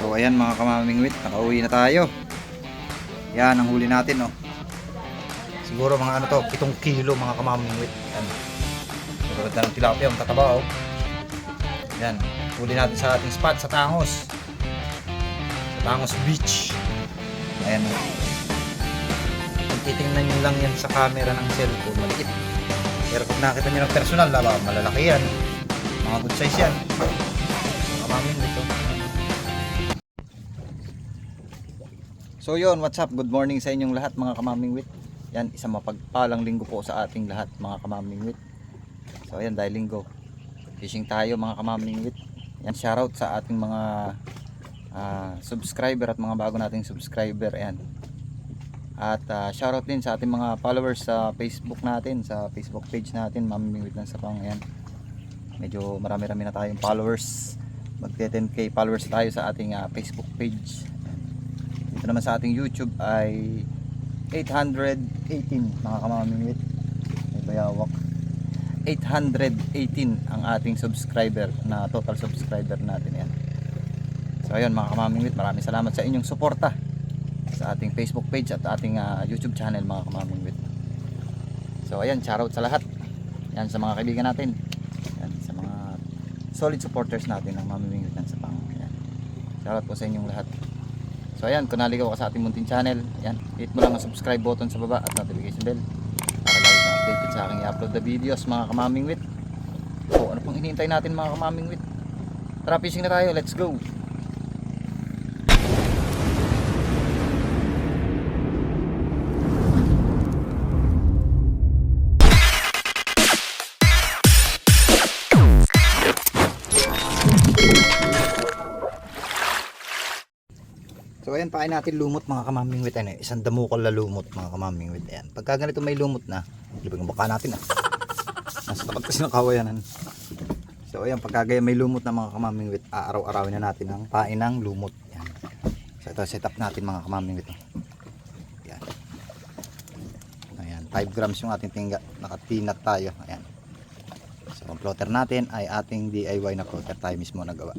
So ayan mga kamamingwit, nakauwi na tayo. Yan ang huli natin, oh. Siguro mga ano to, 7 kilo mga kamamingwit. Yan. Siguro ng tilapia, ang tataba, oh. Yan, huli natin sa ating spot sa Tangos. Sa Tangos Beach. Ayan, oh. Kung titingnan nyo lang yan sa camera ng cellphone, maliit. Pero kung nakita nyo ng personal, malalaki yan. Mga good size yan. Mga kamamingwit, oh. So yun, what's up? Good morning sa inyong lahat mga kamamingwit. Yan, isang mapagpalang linggo po sa ating lahat mga kamamingwit. So ayan, dahil linggo, fishing tayo mga kamamingwit. Yan, shoutout sa ating mga subscriber at mga bago nating subscriber. Ayan. At shoutout din sa ating mga followers sa Facebook natin, sa Facebook page natin, Mamimingwit ng Sapang. Ayan. Medyo marami-rami na tayong followers. Magte-10k followers tayo sa ating Facebook page. Ito naman sa ating YouTube ay 818 mga kamamingwit. May bayawak. 818 ang ating subscriber na total subscriber natin yan. So ayun mga kamamingwit, maraming salamat sa inyong suporta sa ating Facebook page at ating YouTube channel mga kamamingwit. So ayan, shoutout sa lahat. Yan sa mga kaibigan natin. Yan sa mga solid supporters natin ng Mamimingwit ng Sapang. Yan. Shoutout po sa inyong lahat. So ayan, kung naligaw ka sa ating munting channel, ayan, hit mo lang ang subscribe button sa baba at notification bell para lagi kang updated sa aking i-upload na videos mga kamamingwit. So ano pang hinihintay natin mga kamamingwit? Tara, fishing na tayo, let's go! So ayan, pain natin lumot mga kamamingwit. Ano, isang damukal na lumot mga kamamingwit. Ayan. Pagka ganito may lumot na, libig ang baka natin nasa tapat kasi ng kawayanan. So ayan, pagka gaya may lumot na mga kamamingwit, araw-arawin na natin ang pain ng lumot. Ayan. So ito set up natin mga kamamingwit. Ayan. Ayan, 5 grams yung ating tingga. Nakatinat tayo. Ayan. So ang floater natin ay ating DIY na floater, tayo mismo nagawa.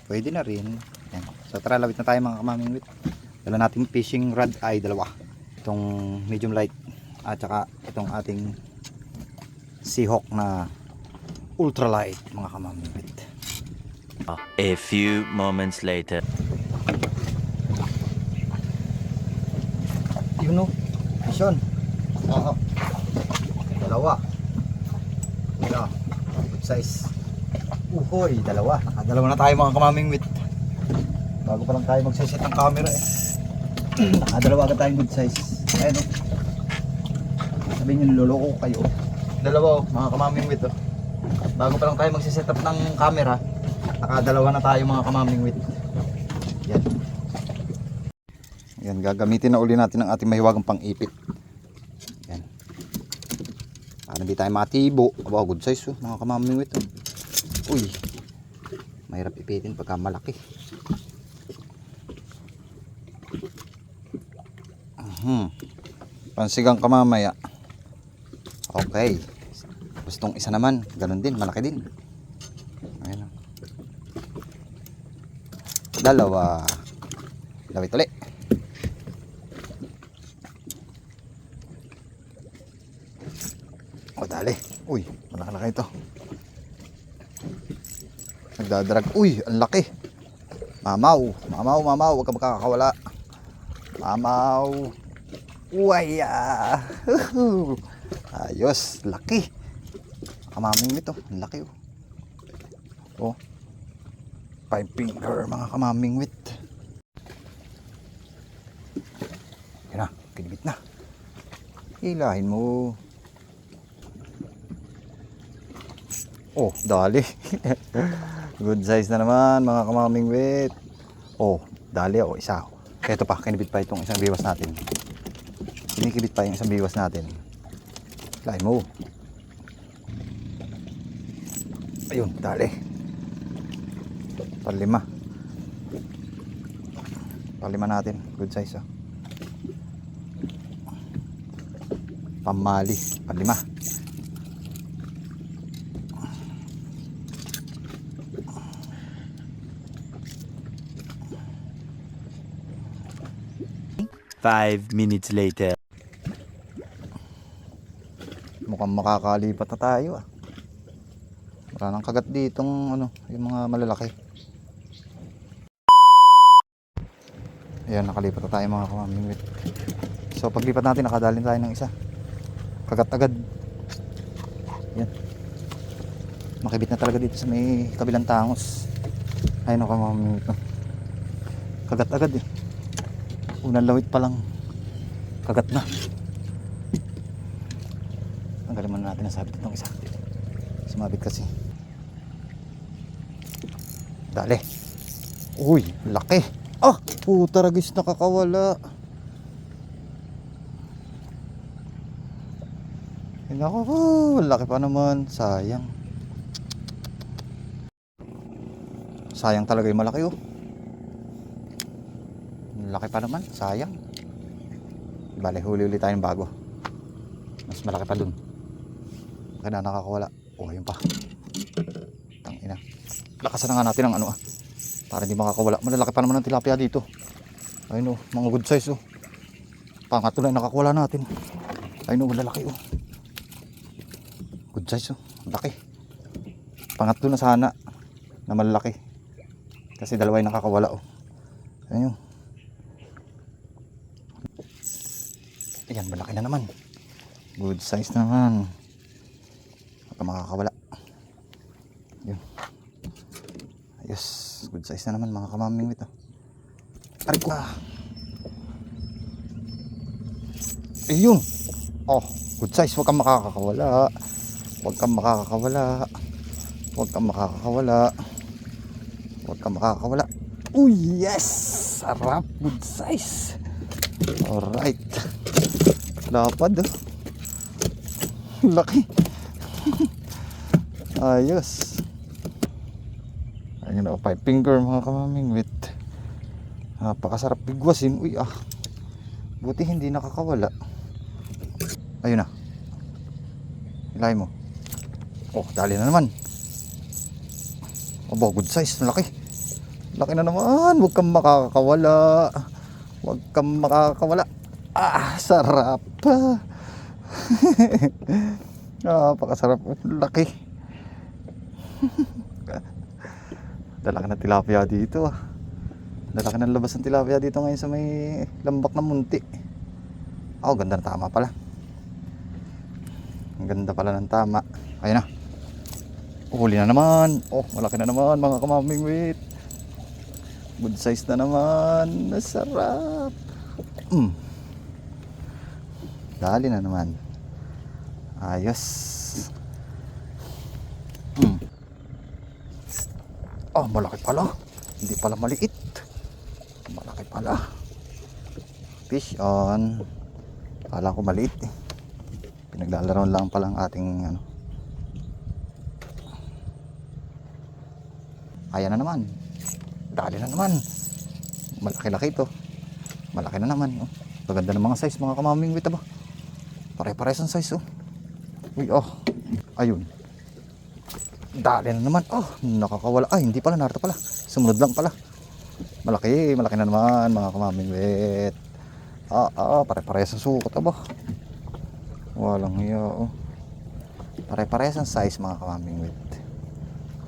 Pwede na rin. Yan. So tara, lawit na tayo mga kamamingwit. Dala natin fishing rod ay dalawa. Itong medium light at saka itong ating Seahawk na ultralight mga kamamingwit. A few moments later. Yun o. Mission. Oo. Dalawa. Yan. Good size. Uhoy, dalawa. Nakadalawa na tayo mga kamamingwit. Bago pa lang tayo magsiset ng camera eh. Nakadalawa agad tayong good size. Ayan o. Sabihin nyo, niloloko ko kayo. Dalawa o, mga kamamingwit o. Bago pa lang tayo magsiset up ng camera, nakadalawa na tayo mga kamamingwit. Yan. Yan, gagamitin na uli natin ang ating mahiwagang pang-ipit. Yan. Para hindi tayo matibo. Aba, good size o, mga kamamingwit o. Uy, mahirap ipitin pagka malaki. Pansigang ka mamaya. Okay. Gustong isa naman, ganun din, malaki din. Ayan. Dalawa. Lawit ulit. O dali. Uy, malaki-laki ito. Nagdadrag. Uy, ang laki. Mamaw. Mamaw, mamaw. Huwag ka makakawala. Mamaw. Uy, ayos. Laki. Kamamingwit oh. Ang laki oh. Oh. 5 finger mga kamamingwit. Yan na. Kinibit na. Hilahin mo. Oh, dali. Good size na naman mga kamamingwit. Oh, dali oh, isa. Ito pa, kinibit pa itong isang biwas natin. Kinikibit pa yung isang biwas natin. Lain mo. Ayun, dali. Palima. Palima natin. Good size oh. Pamali. Palima. 5 minutes later. Mukhang makakalipat na tayo ah. Wala nang kagat ditong ano, yung mga malalaki. Ayan, nakalipat na tayo mga kamamingwit. So paglipat natin, nakadalhin tayo ng isa. Kagat agad. Ayan. Makibit na talaga dito sa may kabilang tangos. Ayun, kamamingwit no. Kagat agad eh. Unang lawit pa lang, kagat na. Tanggalin muna natin ang sabit itong isa. Sumabit kasi. Dali. Uy, laki. Ah, puta ragis, nakakawala. Ay, nako, laki pa naman. Sayang. Sayang talaga yung malaki oh. Laki pa naman, sayang. Bale, huli-huli tayong bago. Mas malaki pa dun. Kaya nakakawala. Oh, ayun pa. Tangina. Lakasan na nga natin ang ano ah. Para hindi makakawala. Malalaki pa naman ang tilapia dito. Ayun oh, mga good size oh. Pangatlo na nakakawala natin. Ayun oh, malalaki oh. Good size oh, laki. Pangatlo na sana na malalaki. Kasi dalawa yung nakakawala oh. Ayun oh. Ayan, malaki na naman. Good size naman. Baka makakawala. Yun. Ayos. Good size na naman mga kamamingwit oh. Aray ko ah. Ayun. Oh, good size. Huwag kang makakawala. Huwag kang makakawala. Huwag kang makakawala. Huwag kang makakawala. Uy, yes! Sarap. Good size. Alright. Lapad oh. Laki. Ayos. Ayun oh, 5 finger mga kamamingwit. Napakasarap bigwasin. Uy ah. Buti hindi nakakawala. Ayun na. Ilay mo. Oh, dali na naman. Aba, good size. Laki. Laki na naman. Huwag kang makakawala. Huwag kang makakawala. Ah, sarap. Napakasarap. Laki. Dalaki na tilapia dito ah. Dalaki ng labas ng tilapia dito ngayon sa may lambak ng munti. Oh, ganda na tama pala. Ang ganda pala ng tama. Ayun na. Huli na naman. Oh, malaki na naman mga kamamingwit. Good size na naman. Nasarap. Dali na naman. Ayos. Oh, malaki pala. Hindi pala maliit. Malaki pala. Fish on. Kala ko maliit eh. Pinaglalaroan lang pala ang ating ano. Ayan na naman. Dali na naman. Malaki-laki ito. Malaki na naman. Oh. Maganda ng mga size mga kamamingwit ba? Pare-pares ang size oh. Uy oh. Ayun. Dali na naman. Oh, nakakawala. Ay, hindi pala. Narito pala. Sumunod lang pala. Malaki. Malaki na naman mga kamamingwit. Pare-pares ang sukat ba? Walang hiya oh. Pare-pares ang size mga kamamingwit.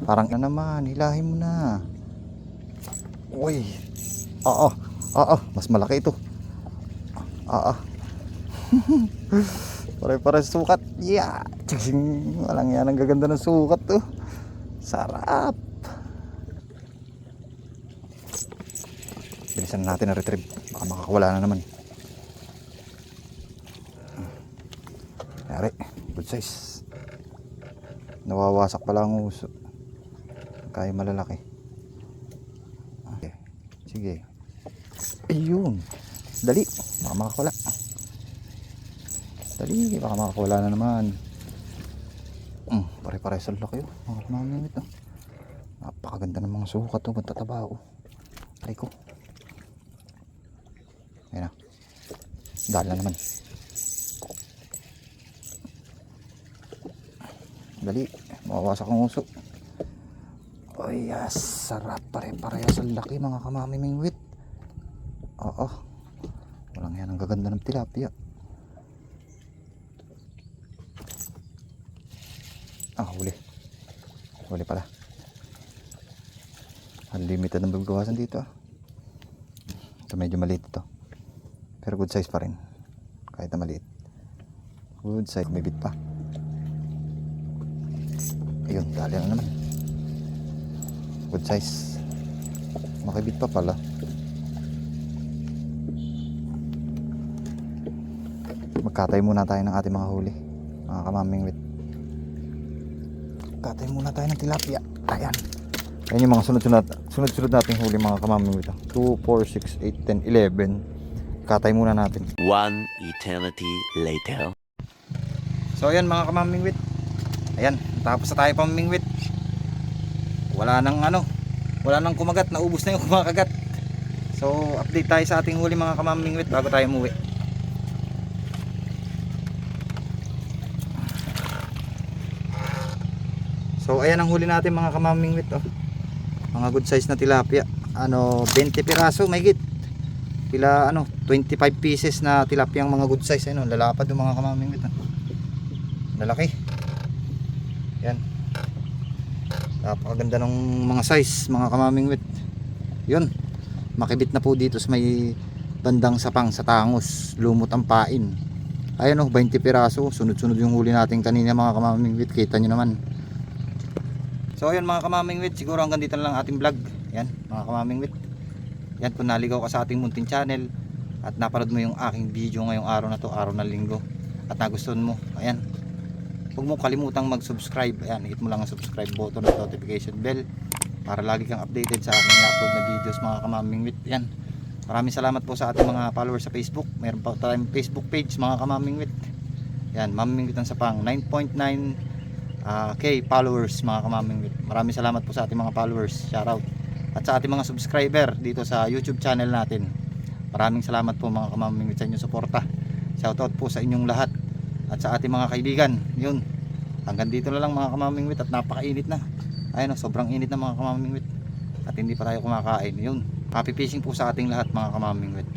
Parang na naman. Hilahin mo na. Uy. Mas malaki ito. Pare-pares sukat. Yeah. Walang yan. Ang gaganda ng sukat to. Sarap. Bilisan natin na retrieve. Baka makakawala na naman. Yari. Good size. Nawawasak pala ang uso. Kaya malalaki. Okay. Sige. Ayun. Dali. Baka makakawala. Dali. Baka makakawala na naman. Pare-pares ang laki oh. Mga kamamingwit oh. Napakaganda ng mga sukat oh. Magtataba oh. Aray ko. Ayan na. Dali na naman. Dali. Mawawasak ang uso. Oh yes. Sarap. Pare-parehas ang laki mga kamamingwit. Oo. Walang yan, ang gaganda ng tilapia. Huli. Huli pala. Unlimited ang babawasan dito. Ito medyo maliit ito. Pero good size pa rin. Kahit na maliit. Good size, may bit pa. Ayun, dali na naman. Good size. Makibit pa pala. Magkatay muna tayo ng ating mga huli, mga kamamingwit. Magkatay muna tayo ng tilapia. Ayan. Ayan yung mga sunod-sunod nating huli, mga kamamingwit. 2, 4, 6, 8, 10, 11. Katay muna natin. One eternity later. So ayan mga kamamingwit. Ayan, tapos na tayo pamingwit. Wala nang kumagat, naubos na yung kumakagat. So update tayo sa ating huli, mga kamamingwit, bago tayo umuwi. So ayan ang huli natin, mga kamamingwit, oh. Mga good size na tilapia. 20 piraso mahigit. 25 pieces na tilapia ang mga good size. Ayun, lalapad yung mga kamamingwit, oh. Lalaki. Yan. Napakaganda ng mga size, mga kamamingwit. Yun. Makibit na po dito sa may bandang sapang sa Tangos. Lumot ang pain. Ayan, 20 piraso. Sunod-sunod yung huli natin kanina, mga kamamingwit. Kita nyo naman. So ayun, mga kamamingwit, siguro hanggang dito na lang ating vlog. Yan, mga kamamingwit. Yan, kung naligaw ka sa ating munting channel at napanood mo yung aking video ngayong araw na to, araw na linggo, at nagustuhan mo, ayan, huwag mo kalimutang mag-subscribe. Ayan, hit mo lang ang subscribe button at notification bell para lagi kang updated sa aking upload na videos, mga kamamingwit. Yan, maraming salamat po sa ating mga followers sa Facebook. Meron pa tayong Facebook page, mga kamamingwit. Yan, Mamingwit ang Sapang, 9.9 K followers, mga kamamingwit. Maraming salamat po sa ating mga followers, shoutout. At sa ating mga subscriber dito sa YouTube channel natin, maraming salamat po, mga kamamingwit, sa inyong suporta. Shoutout po sa inyong lahat. At sa ating mga kaibigan, yun, hanggang dito na lang, mga kamamingwit, at napakainit na. Ayun, sobrang init na, mga kamamingwit, at hindi pa tayo kumakain. Yun, happy fishing po sa ating lahat, mga kamamingwit.